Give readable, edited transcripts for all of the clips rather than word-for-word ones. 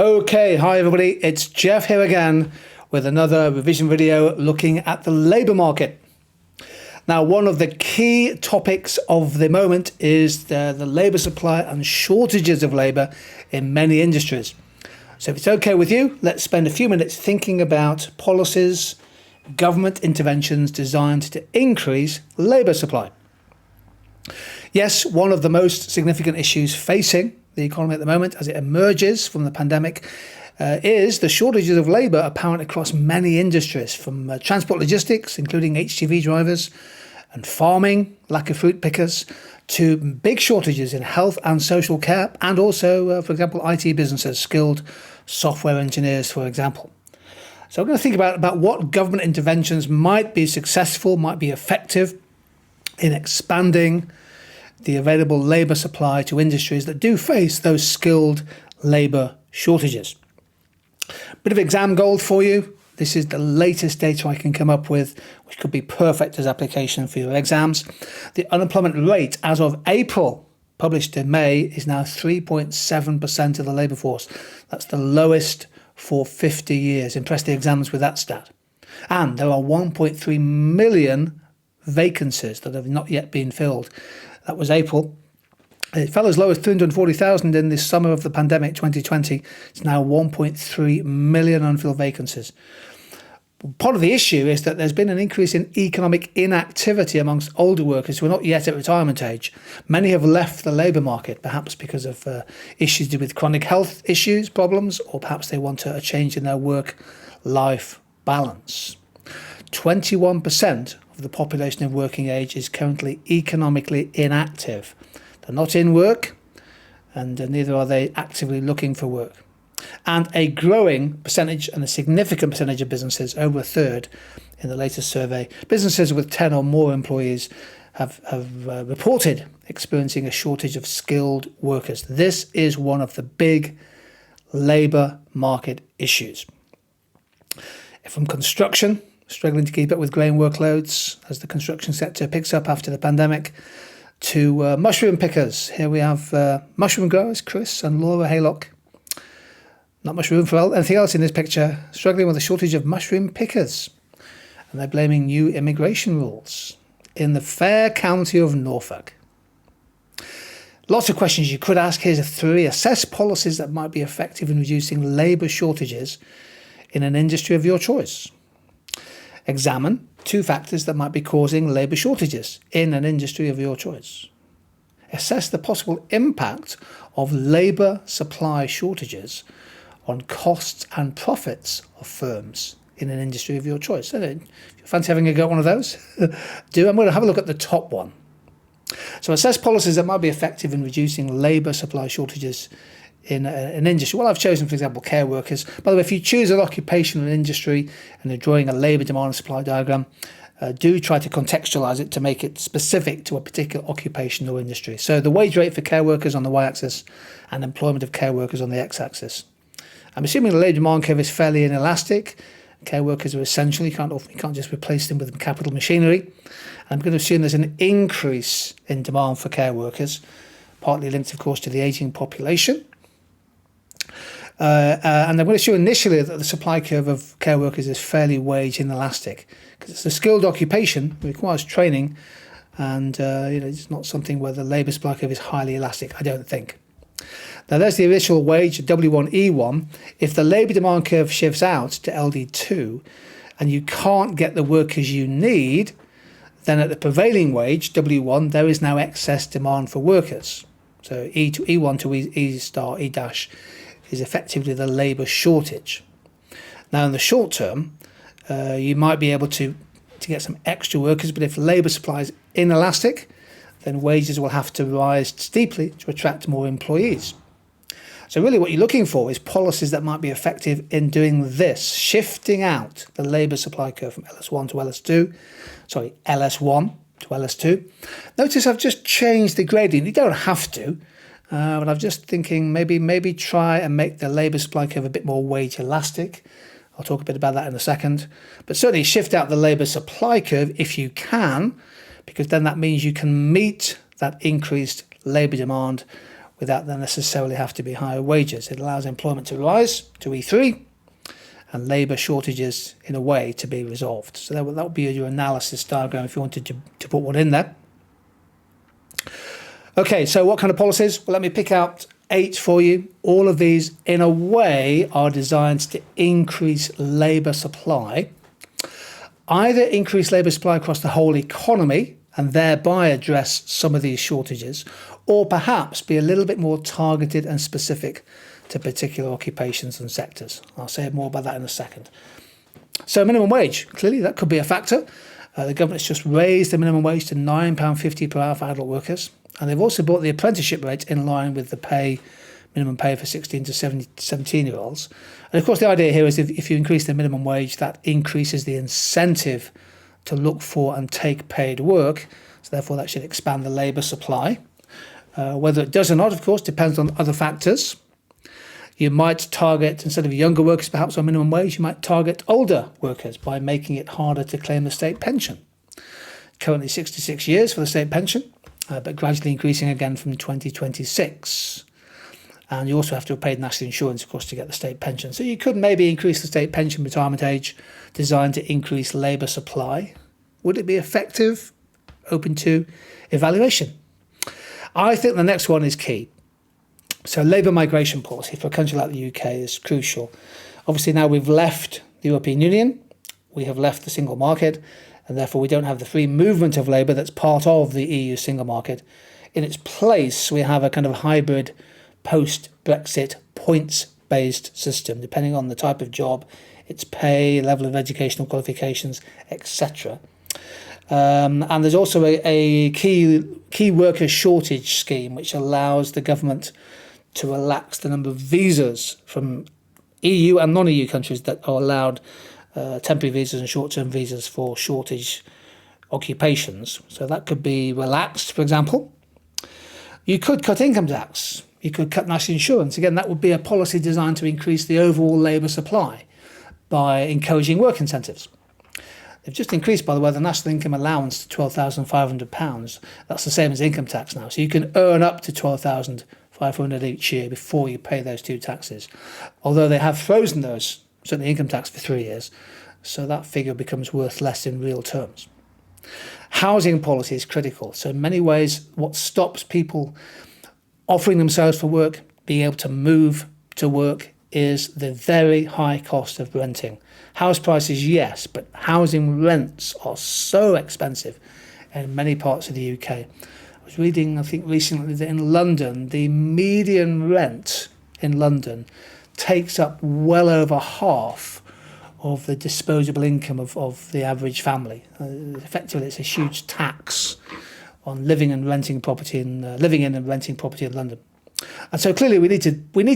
Okay, hi everybody, it's Jeff here again with another revision video looking at the labour market. Now, one of the key topics of the moment is the labour supply and shortages of labour in many industries. So if it's okay with you, let's spend a few minutes thinking about policies, government interventions designed to increase labour supply. Yes, one of the most significant issues facing the economy at the moment as it emerges from the pandemic is the shortages of labour apparent across many industries, from transport logistics, including HGV drivers, and farming, lack of fruit pickers, to big shortages in health and social care, and also, for example, IT businesses, skilled software engineers, for example. So we're going to think about what government interventions might be successful, might be effective in expanding the available labour supply to industries that do face those skilled labour shortages. Bit of exam gold for you. This is the latest data I can come up with, which could be perfect as application for your exams. The unemployment rate as of April, published in May, is now 3.7% of the labour force. That's the lowest for 50 years. Impress the exams with that stat. And there are 1.3 million vacancies that have not yet been filled. That was April. It fell as low as 340,000 in the summer of the pandemic 2020. It's now 1.3 million unfilled vacancies. Part of the issue is that there's been an increase in economic inactivity amongst older workers who are not yet at retirement age. Many have left the labour market, perhaps because of issues to do with chronic health issues, problems, or perhaps they want a change in their work-life balance. 21% of the population of working age is currently economically inactive. They're not in work, and neither are they actively looking for work. And a growing percentage and a significant percentage of businesses, over a third in the latest survey, businesses with 10 or more employees have reported experiencing a shortage of skilled workers. This is one of the big labour market issues. From construction, struggling to keep up with growing workloads as the construction sector picks up after the pandemic, to mushroom pickers. Here we have mushroom growers, Chris and Laura Haylock. Not much room for anything else in this picture, struggling with a shortage of mushroom pickers. And they're blaming new immigration rules in the fair county of Norfolk. Lots of questions you could ask. Here's three. Assess policies that might be effective in reducing labour shortages in an industry of your choice. Examine two factors that might be causing labour shortages in an industry of your choice. Assess the possible impact of labour supply shortages on costs and profits of firms in an industry of your choice. So if you fancy having a go at one of those, do. I'm going to have a look at the top one. So assess policies that might be effective in reducing labour supply shortages in an industry. Well, I've chosen, for example, care workers. By the way, if you choose an occupation or an industry and you're drawing a labour demand and supply diagram, do try to contextualise it to make it specific to a particular occupation or industry. So the wage rate for care workers on the y-axis and employment of care workers on the x-axis. I'm assuming the labour demand curve is fairly inelastic. Care workers are essential. You can't just replace them with capital machinery. And I'm going to assume there's an increase in demand for care workers, partly linked, of course, to the ageing population. And I'm going to assume initially that the supply curve of care workers is fairly wage inelastic, because it's a skilled occupation, it requires training, and it's not something where the labour supply curve is highly elastic, I don't think. Now there's the initial wage, W1E1. If the labour demand curve shifts out to LD2 and you can't get the workers you need, then at the prevailing wage, W1, there is now excess demand for workers. So E1 to E star, E dash is effectively the labour shortage. Now in the short term, you might be able to get some extra workers, but if labour supply is inelastic, then wages will have to rise steeply to attract more employees. So really what you're looking for is policies that might be effective in doing this, shifting out the labour supply curve from LS1 to LS1 to LS2. Notice I've just changed the gradient. You don't have to, but I'm just thinking maybe try and make the labour supply curve a bit more wage elastic. I'll talk a bit about that in a second. But certainly shift out the labour supply curve if you can, because then that means you can meet that increased labour demand without there necessarily have to be higher wages. It allows employment to rise to E3 and labour shortages in a way to be resolved. So that would be your analysis diagram if you wanted to put one in there. Okay, so what kind of policies? Well, let me pick out 8 for you. All of these, in a way, are designed to increase labour supply. Either increase labour supply across the whole economy and thereby address some of these shortages, or perhaps be a little bit more targeted and specific to particular occupations and sectors. I'll say more about that in a second. So minimum wage, clearly that could be a factor. The government's just raised the minimum wage to £9.50 per hour for adult workers. And they've also brought the apprenticeship rate in line with the minimum pay for 16 to 17-year-olds. And of course, the idea here is if you increase the minimum wage, that increases the incentive to look for and take paid work. So therefore, that should expand the labour supply. Whether it does or not, of course, depends on other factors. You might target, instead of younger workers perhaps on minimum wage, you might target older workers by making it harder to claim the state pension. Currently 66 years for the state pension. But gradually increasing again from 2026. And you also have to have paid national insurance, of course, to get the state pension. So you could maybe increase the state pension retirement age designed to increase labour supply. Would it be effective? Open to evaluation. I think the next one is key. So labour migration policy for a country like the UK is crucial. Obviously now we've left the European Union. We have left the single market. And therefore we don't have the free movement of labour that's part of the EU single market. In its place, we have a kind of hybrid post-Brexit points-based system, depending on the type of job, its pay, level of educational qualifications, etc. And there's also a key worker shortage scheme, which allows the government to relax the number of visas from EU and non-EU countries that are allowed temporary visas and short-term visas for shortage occupations. So that could be relaxed, for example. You could cut income tax. You could cut national insurance. Again, that would be a policy designed to increase the overall labour supply by encouraging work incentives. They've just increased, by the way, the national income allowance to £12,500. That's the same as income tax now. So you can earn up to £12,500 each year before you pay those two taxes. Although they have frozen those, certainly income tax, for 3 years, so that figure becomes worth less in real terms. Housing policy is critical. So in many ways, what stops people offering themselves for work, being able to move to work, is the very high cost of renting. House prices, yes, but housing rents are so expensive in many parts of the UK. I was reading, I think recently, that in London, the median rent in London takes up well over half of the disposable income of the average family. Effectively, it's a huge tax on living and renting property living in and renting property in London. And so clearly, we need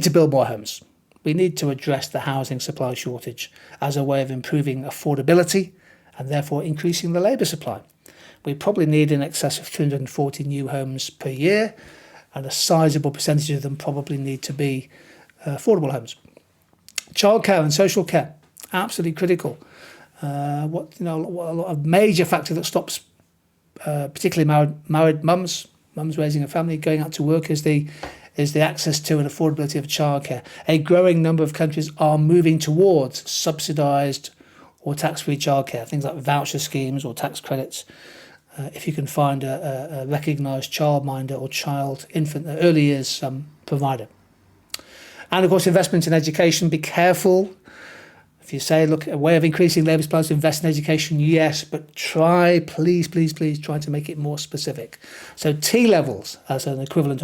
to build more homes. We need to address the housing supply shortage as a way of improving affordability and therefore increasing the labour supply. We probably need in excess of 240 new homes per year, and a sizable percentage of them probably need to be affordable homes. Childcare and social care, absolutely critical. A major factor that stops particularly married mums raising a family, going out to work, is the access to and affordability of childcare. A growing number of countries are moving towards subsidised or tax-free childcare, things like voucher schemes or tax credits. If you can find a recognised childminder or infant, early years provider. And of course, investment in education, be careful. If you say, look, a way of increasing labour supply is to invest in education, yes, but please try to make it more specific. So T-levels as an equivalent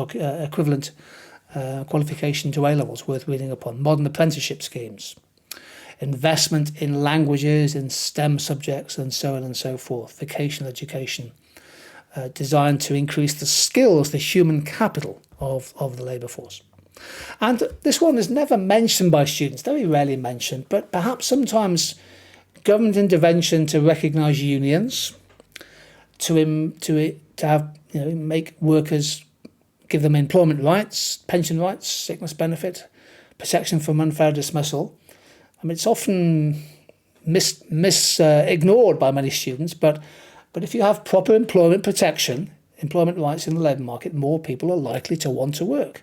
qualification to A-levels worth reading upon. Modern apprenticeship schemes. Investment in languages, in STEM subjects, and so on and so forth. Vocational education designed to increase the skills, the human capital of the labour force. And this one is never mentioned by students, very rarely mentioned, but perhaps sometimes government intervention to recognise unions, to have make workers, give them employment rights, pension rights, sickness benefit, protection from unfair dismissal. I mean, it's often ignored by many students, but if you have proper employment protection, employment rights in the labour market, more people are likely to want to work.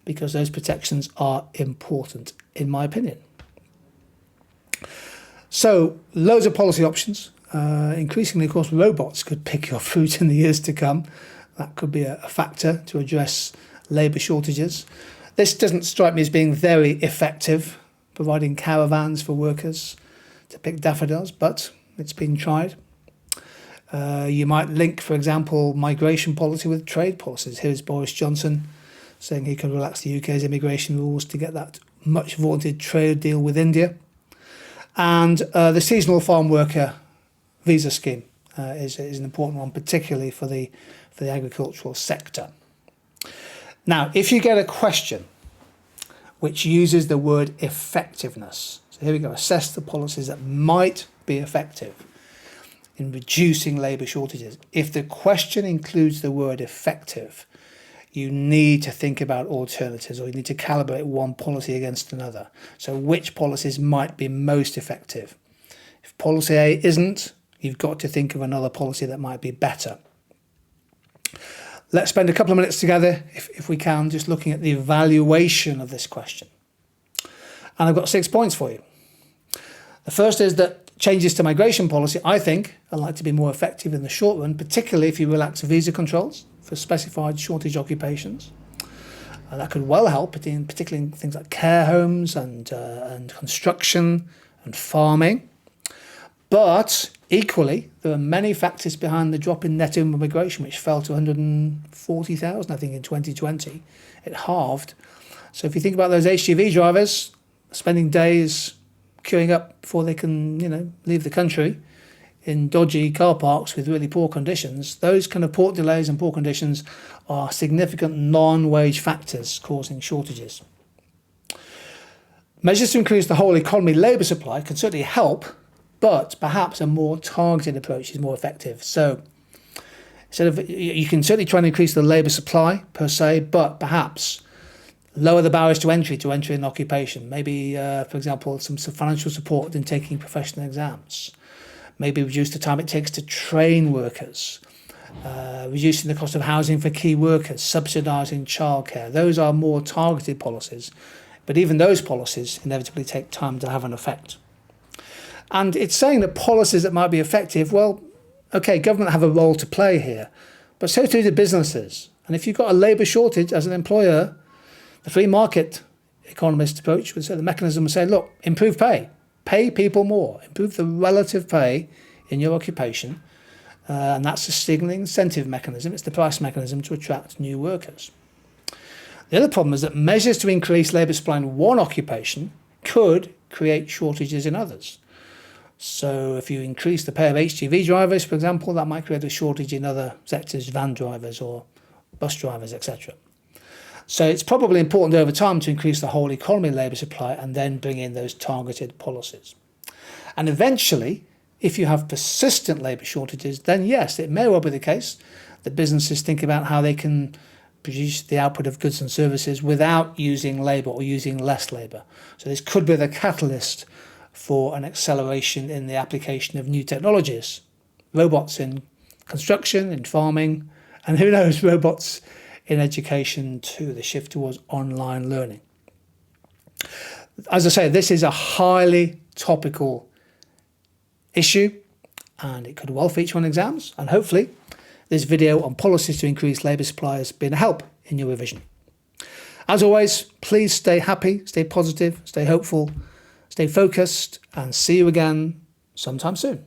because those protections are important, in my opinion. So, loads of policy options. Increasingly, of course, robots could pick your fruit in the years to come. That could be a factor to address labour shortages. This doesn't strike me as being very effective, providing caravans for workers to pick daffodils, but it's been tried. You might link, for example, migration policy with trade policies. Here's Boris Johnson saying he can relax the UK's immigration rules to get that much vaunted trade deal with India. And the seasonal farm worker visa scheme is an important one, particularly for the agricultural sector. Now, if you get a question which uses the word effectiveness, so here we go, assess the policies that might be effective in reducing labour shortages. If the question includes the word effective, you need to think about alternatives, or you need to calibrate one policy against another. So which policies might be most effective? If policy A isn't, you've got to think of another policy that might be better. Let's spend a couple of minutes together, if we can, just looking at the evaluation of this question. And I've got 6 points for you. The first is that changes to migration policy, I think, are likely to be more effective in the short run, particularly if you relax visa controls for specified shortage occupations. That could well help, particularly in things like care homes and construction and farming. But equally, there are many factors behind the drop in net immigration, which fell to 140,000, I think, in 2020. It halved. So if you think about those HGV drivers spending days queuing up before they can, leave the country in dodgy car parks with really poor conditions, those kind of port delays and poor conditions are significant non-wage factors causing shortages. Measures to increase the whole economy labour supply can certainly help, but perhaps a more targeted approach is more effective. So you can certainly try and increase the labour supply per se, but perhaps lower the barriers to enter an occupation. Maybe, for example, some financial support in taking professional exams. Maybe reduce the time it takes to train workers. Reducing the cost of housing for key workers, subsidising childcare. Those are more targeted policies. But even those policies inevitably take time to have an effect. And it's saying that policies that might be effective, well, okay, government have a role to play here, but so too do businesses. And if you've got a labour shortage as an employer, the free market economist approach would say the mechanism would say, look, improve pay people more, improve the relative pay in your occupation, and that's a signalling incentive mechanism. It's the price mechanism to attract new workers. The other problem is that measures to increase labour supply in one occupation could create shortages in others. So if you increase the pay of HGV drivers, for example, that might create a shortage in other sectors, van drivers or bus drivers, etc. So it's probably important over time to increase the whole economy labour supply and then bring in those targeted policies. And eventually, if you have persistent labour shortages, then yes, it may well be the case that businesses think about how they can produce the output of goods and services without using labour or using less labour. So this could be the catalyst for an acceleration in the application of new technologies. Robots in construction, in farming, and who knows, robots in education too, the shift towards online learning. As I say, this is a highly topical issue and it could well feature on exams, and hopefully this video on policies to increase labour supply has been a help in your revision. As always, please stay happy, stay positive, stay hopeful, stay focused, and see you again sometime soon.